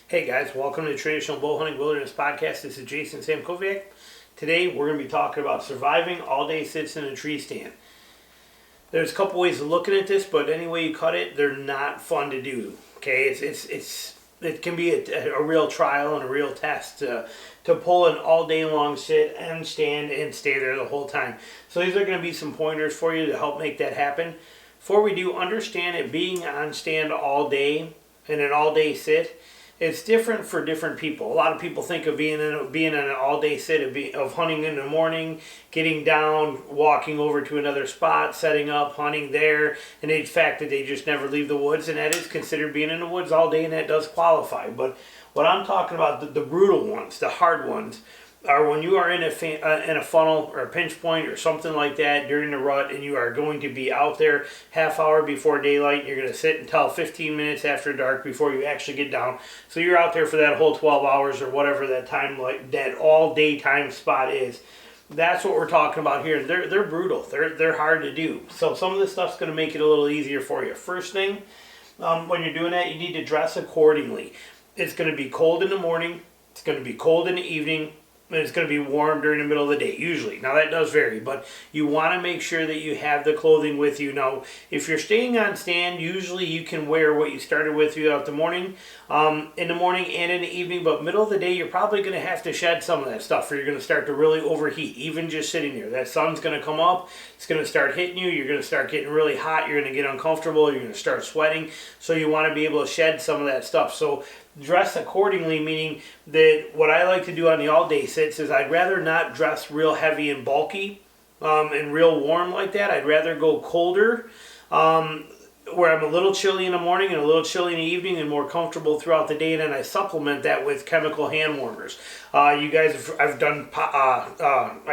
Hey guys, welcome to the Traditional Bowhunting Wilderness Podcast. This is Jason Samkoviak. Today we're going to be talking about surviving all-day sits in a tree stand. There's a couple ways of looking at this, but any way you cut it, they're not fun to do. Okay, it can be a real trial and a real test to pull an all-day long sit and stand and stay there the whole time. So these are going to be some pointers for you to help make that happen. Before we do, understand it being on stand all day and an all-day sit, it's different for different people. A lot of people think of being in an all-day sit of hunting in the morning, getting down, walking over to another spot, setting up, hunting there, and the fact that they just never leave the woods, and that is considered being in the woods all day, and that does qualify. But what I'm talking about, the brutal ones, the hard ones, are when you are in a funnel or a pinch point or something like that during the rut, and you are going to be out there half hour before daylight, and you're going to sit until 15 minutes after dark before you actually get down. So you're out there for that whole 12 hours or whatever that time, like that all daytime spot is. That's what we're talking about here. They're brutal. They're hard to do. So some of this stuff's going to make it a little easier for you. First thing, when you're doing that, you need to dress accordingly. It's going to be cold in the morning. It's going to be cold in the evening. And it's going to be warm during the middle of the day, usually. Now, that does vary, but you want to make sure that you have the clothing with you. Now, if you're staying on stand, usually you can wear what you started with throughout the morning, in the morning and in the evening, but middle of the day, you're probably going to have to shed some of that stuff, or you're going to start to really overheat, even just sitting there. That sun's going to come up, it's going to start hitting you, you're going to start getting really hot, you're going to get uncomfortable, you're going to start sweating, so you want to be able to shed some of that stuff. So dress accordingly, meaning that what I like to do on the all-day sits is I'd rather not dress real heavy and bulky and real warm like that. I'd rather go colder, where I'm a little chilly in the morning and a little chilly in the evening and more comfortable throughout the day, and then I supplement that with chemical hand warmers. You guys, I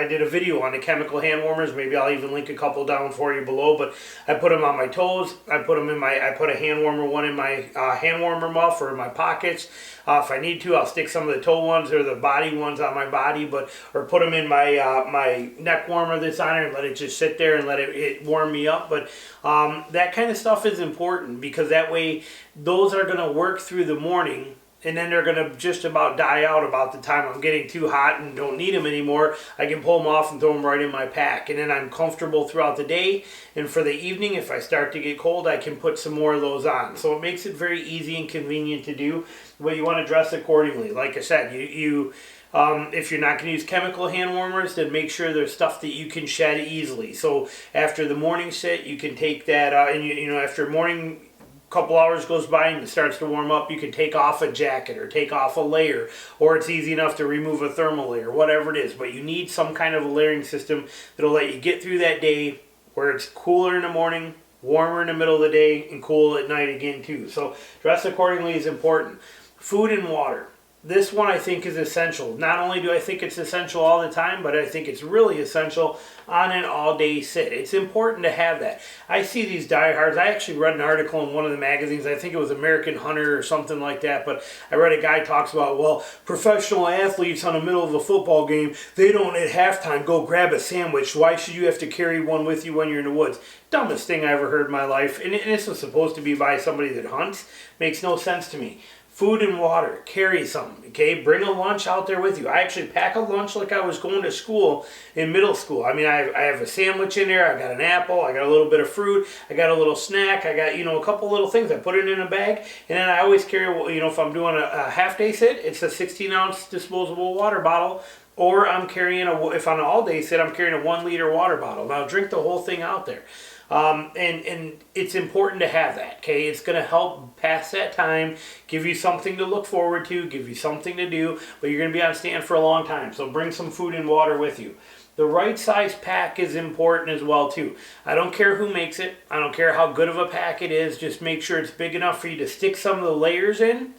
did a video on the chemical hand warmers. Maybe I'll even link a couple down for you below, but I put them on my toes. I put a hand warmer one in my hand warmer muff or in my pockets. If I need to, I'll stick some of the toe ones or the body ones on my body, or put them in my my neck warmer that's on there and let it just sit there and let it warm me up. But that kind of stuff is important, because that way those are going to work through the morning, and then they're going to just about die out about the time I'm getting too hot and don't need them anymore. I can pull them off and throw them right in my pack, and then I'm comfortable throughout the day. And for the evening, if I start to get cold, I can put some more of those on. So it makes it very easy and convenient to do, but you want to dress accordingly. Like I said, if you're not going to use chemical hand warmers, then make sure there's stuff that you can shed easily. So after the morning sit, you can take that, and after morning, couple hours goes by and it starts to warm up, you can take off a jacket or take off a layer, or it's easy enough to remove a thermal layer, whatever it is. But you need some kind of a layering system that'll let you get through that day where it's cooler in the morning, warmer in the middle of the day, and cool at night again too. So dress accordingly is important. Food and water. This one I think is essential. Not only do I think it's essential all the time, but I think it's really essential on an all-day sit. It's important to have that. I see these diehards. I actually read an article in one of the magazines. I think it was American Hunter or something like that, but I read a guy talks about, well, professional athletes on the middle of a football game, they don't at halftime go grab a sandwich. Why should you have to carry one with you when you're in the woods? Dumbest thing I ever heard in my life. And this was supposed to be by somebody that hunts. Makes no sense to me. Food and water, carry some, okay? Bring a lunch out there with you. I actually pack a lunch like I was going to school in middle school. I mean, I have a sandwich in there, I got an apple, I got a little bit of fruit, I got a little snack, I got, a couple little things. I put it in a bag, and then I always carry, if I'm doing a half-day sit, it's a 16-ounce disposable water bottle, or I'm carrying, if on an all-day sit, I'm carrying a 1-liter water bottle. Now, drink the whole thing out there. And it's important to have that, okay? It's going to help pass that time, give you something to look forward to, give you something to do, but you're going to be on stand for a long time, so bring some food and water with you. The right size pack is important as well too. I don't care who makes it, I don't care how good of a pack it is, just make sure it's big enough for you to stick some of the layers in,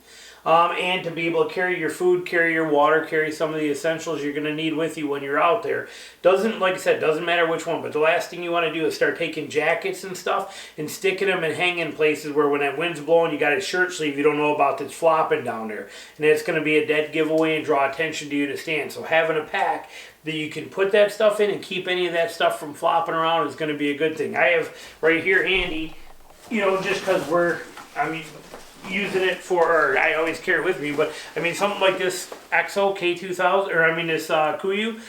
and to be able to carry your food, carry your water, carry some of the essentials you're going to need with you when you're out there. Like I said, doesn't matter which one, but the last thing you want to do is start taking jackets and stuff and sticking them and hanging places where when that wind's blowing, you got a shirt sleeve you don't know about that's flopping down there. And it's going to be a dead giveaway and draw attention to you to stand. So having a pack that you can put that stuff in and keep any of that stuff from flopping around is going to be a good thing. I have right here handy, just because using it for, or I always carry it with me, but I mean something like this EXO K2000, or I mean this Kuiu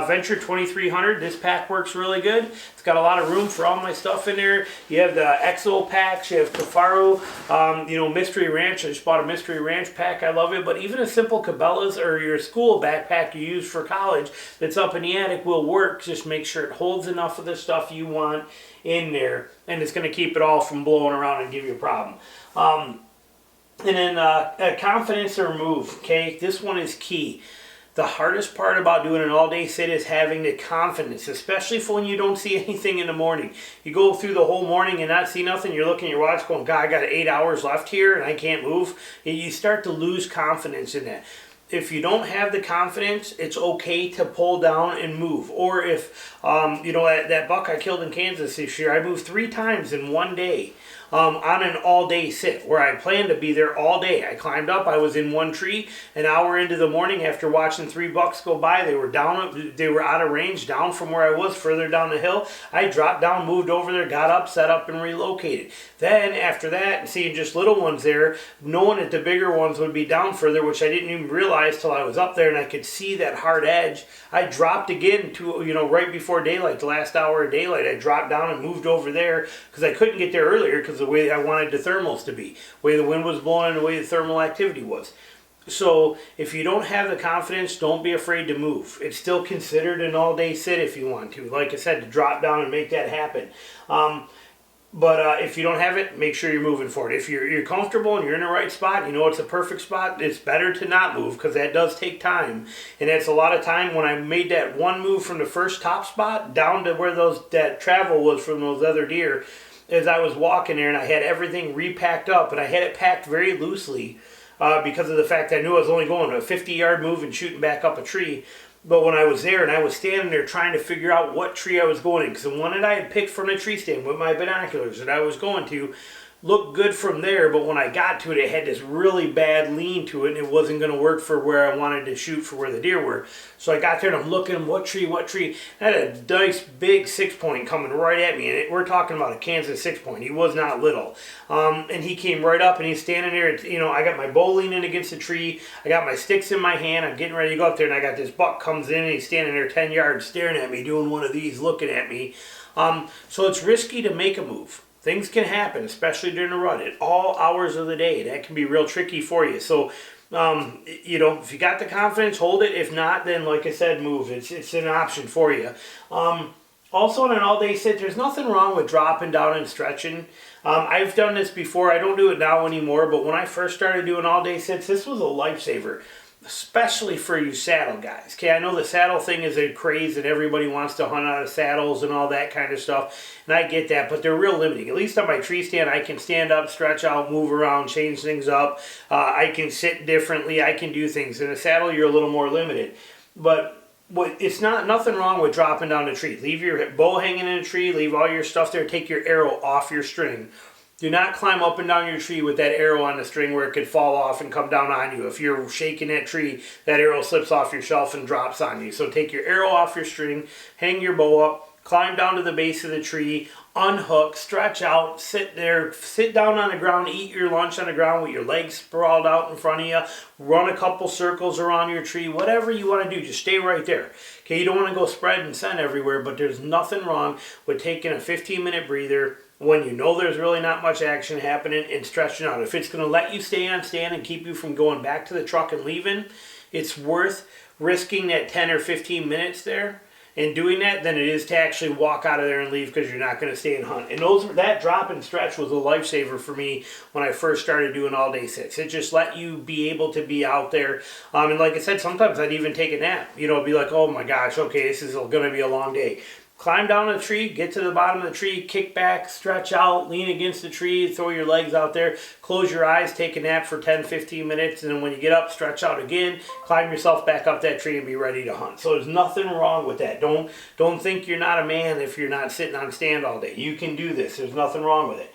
Venture 2300. This pack works really good. It's got a lot of room for all my stuff in there. You have the EXO packs, you have Kifaru, you know, Mystery Ranch. I just bought a Mystery Ranch pack. I love it. But even a simple Cabela's or your school backpack you use for college that's up in the attic will work. Just make sure it holds enough of the stuff you want in there, and it's going to keep it all from blowing around and give you a problem. And then confidence or move, okay? This one is key. The hardest part about doing an all-day sit is having the confidence, especially for when you don't see anything in the morning. You go through the whole morning and not see nothing. You're looking at your watch going, God, I got 8 hours left here and I can't move. And you start to lose confidence in that. If you don't have the confidence, it's okay to pull down and move. Or if, you know, that buck I killed in Kansas this year, I moved 3 times in one day. On an all-day sit where I planned to be there all day. I climbed up. I was in one tree an hour into the morning after watching 3 bucks go by. They were down. They were out of range, down from where I was, further down the hill. I dropped down, moved over there, got up, set up, and relocated. Then after that, seeing just little ones there, knowing that the bigger ones would be down further, which I didn't even realize till I was up there and I could see that hard edge. I dropped again to, you know, right before daylight, the last hour of daylight. I dropped down and moved over there because I couldn't get there earlier because the way I wanted the thermals to be, the way the wind was blowing and the way the thermal activity was. So if you don't have the confidence, don't be afraid to move. It's still considered an all-day sit if you want to. Like I said, to drop down and make that happen. But if you don't have it, make sure you're moving for it. If you're comfortable and you're in the right spot, you know it's a perfect spot, it's better to not move because that does take time. And that's a lot of time. When I made that one move from the first top spot down to where that travel was from those other deer, as I was walking there and I had everything repacked up, and I had it packed very loosely because of the fact that I knew I was only going a 50-yard move and shooting back up a tree. But when I was there and I was standing there trying to figure out what tree I was going in, because the one that I had picked from the tree stand with my binoculars that I was going to looked good from there, but when I got to it, it had this really bad lean to it, and it wasn't going to work for where I wanted to shoot for where the deer were. So I got there and I'm looking, what tree? I had a nice big 6-point coming right at me, and we're talking about a Kansas 6-point. He was not little. And he came right up and he's standing there, you know, I got my bow leaning against the tree, I got my sticks in my hand, I'm getting ready to go up there, and I got this buck comes in and he's standing there 10 yards staring at me, doing one of these, looking at me. So it's risky to make a move. Things can happen, especially during the rut, at all hours of the day. That can be real tricky for you. So, you know, if you got the confidence, hold it. If not, then, like I said, move. It's an option for you. Also, on an all-day sit, there's nothing wrong with dropping down and stretching. I've done this before. I don't do it now anymore, but when I first started doing all-day sits, this was a lifesaver. Especially for you saddle guys. Okay, I know the saddle thing is a craze and everybody wants to hunt out of saddles and all that kind of stuff, and I get that, but they're real limiting. At least on my tree stand, I can stand up, stretch out, move around, change things up. I can sit differently. I can do things. In a saddle, you're a little more limited. But it's nothing wrong with dropping down the tree. Leave your bow hanging in a tree. Leave all your stuff there. Take your arrow off your string. Do not climb up and down your tree with that arrow on the string where it could fall off and come down on you. If you're shaking that tree, that arrow slips off your shelf and drops on you. So take your arrow off your string, hang your bow up, climb down to the base of the tree, unhook, stretch out, sit there, sit down on the ground, eat your lunch on the ground with your legs sprawled out in front of you, run a couple circles around your tree, whatever you want to do, just stay right there. Okay, you don't want to go spread and send everywhere, but there's nothing wrong with taking a 15-minute breather when you know there's really not much action happening and stretching out. If it's going to let you stay on stand and keep you from going back to the truck and leaving, it's worth risking that 10 or 15 minutes there and doing that than it is to actually walk out of there and leave because you're not going to stay and hunt. And that drop and stretch was a lifesaver for me when I first started doing all-day sits. It just let you be able to be out there. And like I said, sometimes I'd even take a nap. You know, be like, oh my gosh, okay, this is going to be a long day. Climb down a tree, get to the bottom of the tree, kick back, stretch out, lean against the tree, throw your legs out there, close your eyes, take a nap for 10, 15 minutes, and then when you get up, stretch out again, climb yourself back up that tree and be ready to hunt. So there's nothing wrong with that. Don't think you're not a man if you're not sitting on stand all day. You can do this. There's nothing wrong with it.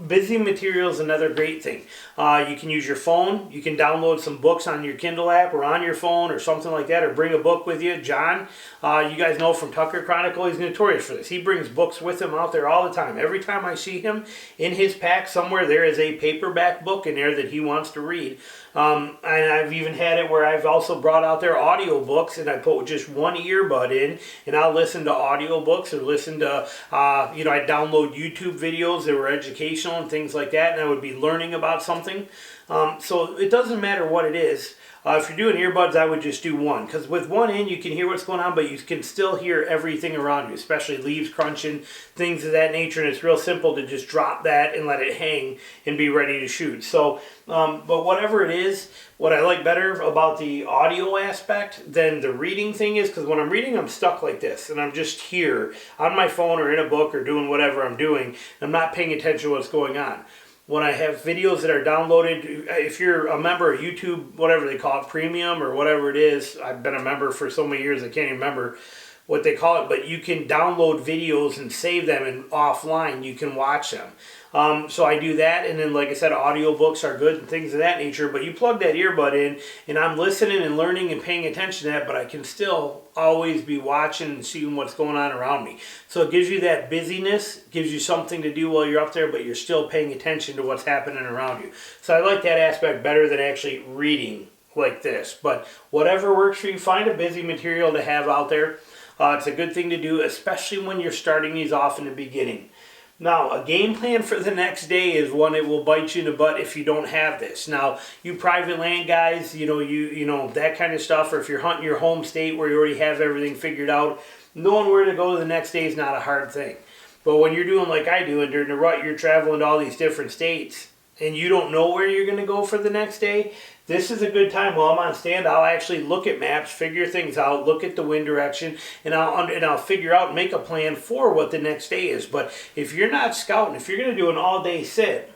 Busy material is another great thing. You can use your phone. You can download some books on your Kindle app or on your phone or something like that, or bring a book with you. John, you guys know from Tucker Chronicle, he's notorious for this. He brings books with him out there all the time. Every time I see him in his pack somewhere, there is a paperback book in there that he wants to read. And I've even had it where I've also brought out their audio books, and I put just one earbud in, and I'll listen to audio books or listen to, I download YouTube videos that were educational and things like that, and I would be learning about something. So it doesn't matter what it is. If you're doing earbuds, I would just do one, because with one in, you can hear what's going on, but you can still hear everything around you, especially leaves crunching, things of that nature, and it's real simple to just drop that and let it hang and be ready to shoot. So, but whatever it is, what I like better about the audio aspect than the reading thing is, because when I'm reading, I'm stuck like this, and I'm just here on my phone or in a book or doing whatever I'm doing, and I'm not paying attention to what's going on. When I have videos that are downloaded, if you're a member of YouTube, whatever they call it, premium or whatever it is, I've been a member for so many years I can't even remember what they call it, but you can download videos and save them, and offline you can watch them. So I do that, and then like I said, audiobooks are good and things of that nature, but you plug that earbud in, and I'm listening and learning and paying attention to that, but I can still always be watching and seeing what's going on around me. So it gives you that busyness, gives you something to do while you're up there, but you're still paying attention to what's happening around you. So I like that aspect better than actually reading like this. But whatever works for you, find a busy material to have out there. It's a good thing to do, especially when you're starting these off in the beginning. Now, a game plan for the next day is one that will bite you in the butt if you don't have this. Now, you private land guys, you know that kind of stuff, or if you're hunting your home state where you already have everything figured out, knowing where to go the next day is not a hard thing. But when you're doing like I do, and during the rut, you're traveling to all these different states, and you don't know where you're going to go for the next day, this is a good time. While I'm on stand, I'll actually look at maps, figure things out, look at the wind direction, and I'll figure out, make a plan for what the next day is. But if you're not scouting, if you're going to do an all-day sit,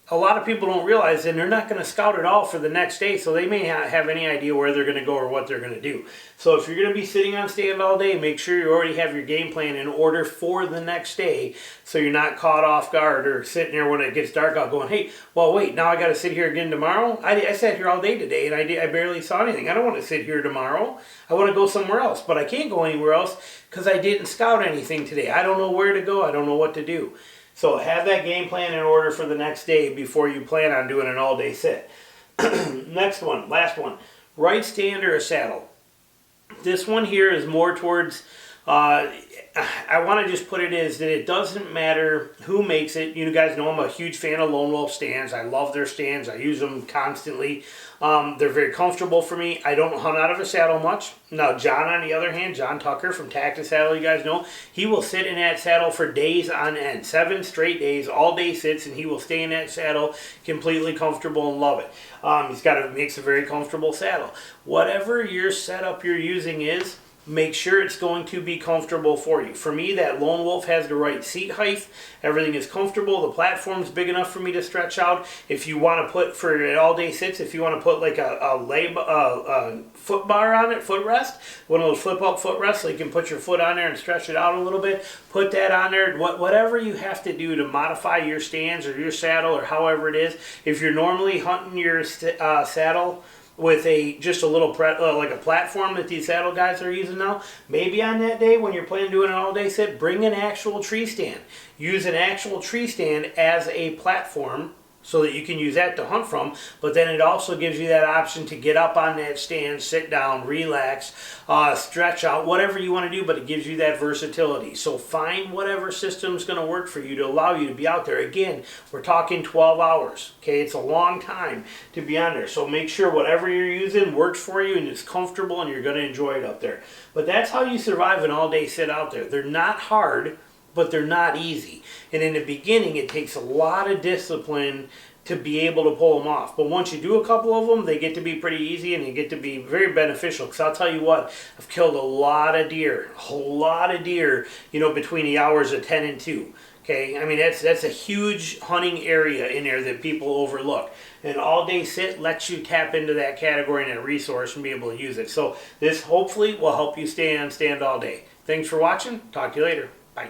a lot of people don't realize that they're not going to scout at all for the next day, so they may not have any idea where they're going to go or what they're going to do. So if you're going to be sitting on stand all day, make sure you already have your game plan in order for the next day, so you're not caught off guard or sitting there when it gets dark out going, hey, well, wait, now I got to sit here again tomorrow? I sat here all day today, and I barely saw anything. I don't want to sit here tomorrow. I want to go somewhere else, but I can't go anywhere else because I didn't scout anything today. I don't know where to go. I don't know what to do. So have that game plan in order for the next day before you plan on doing an all-day sit. Next one, last one, right stand or a saddle. This one here is more towards, I want to just put it as that it doesn't matter who makes it. You guys know I'm a huge fan of Lone Wolf stands. I love their stands. I use them constantly. They're very comfortable for me. I don't hunt out of a saddle much. Now, John, on the other hand, John Tucker from Tactic Saddle, you guys know, he will sit in that saddle for days on end. 7 straight days, all day sits, and he will stay in that saddle completely comfortable and love it. Makes a very comfortable saddle. Whatever your setup you're using is, make sure it's going to be comfortable for you. For me, that Lone Wolf has the right seat height. Everything is comfortable. The platform's big enough for me to stretch out. If you want to put, for all-day sits, if you want to put like a foot bar on it, footrest, one of those flip-up footrests, so you can put your foot on there and stretch it out a little bit, put that on there. Whatever you have to do to modify your stands or your saddle or however it is. If you're normally hunting your saddle with just a little like a platform that these saddle guys are using now, maybe on that day when you're planning doing an all-day sit, bring an actual tree stand. Use an actual tree stand as a platform so that you can use that to hunt from, but then it also gives you that option to get up on that stand, sit down, relax, stretch out, whatever you want to do, but it gives you that versatility. So find whatever system's going to work for you to allow you to be out there. Again, we're talking 12 hours, okay? It's a long time to be on there, so make sure whatever you're using works for you and it's comfortable and you're going to enjoy it up there. But that's how you survive an all-day sit out there. They're not hard, but they're not easy. And in the beginning, it takes a lot of discipline to be able to pull them off. But once you do a couple of them, they get to be pretty easy and they get to be very beneficial. Because I'll tell you what, I've killed a lot of deer, between the hours of 10 and 2. Okay, I mean, that's a huge hunting area in there that people overlook. An all-day sit lets you tap into that category and that resource and be able to use it. So this hopefully will help you stay on stand all day. Thanks for watching. Talk to you later. Bye.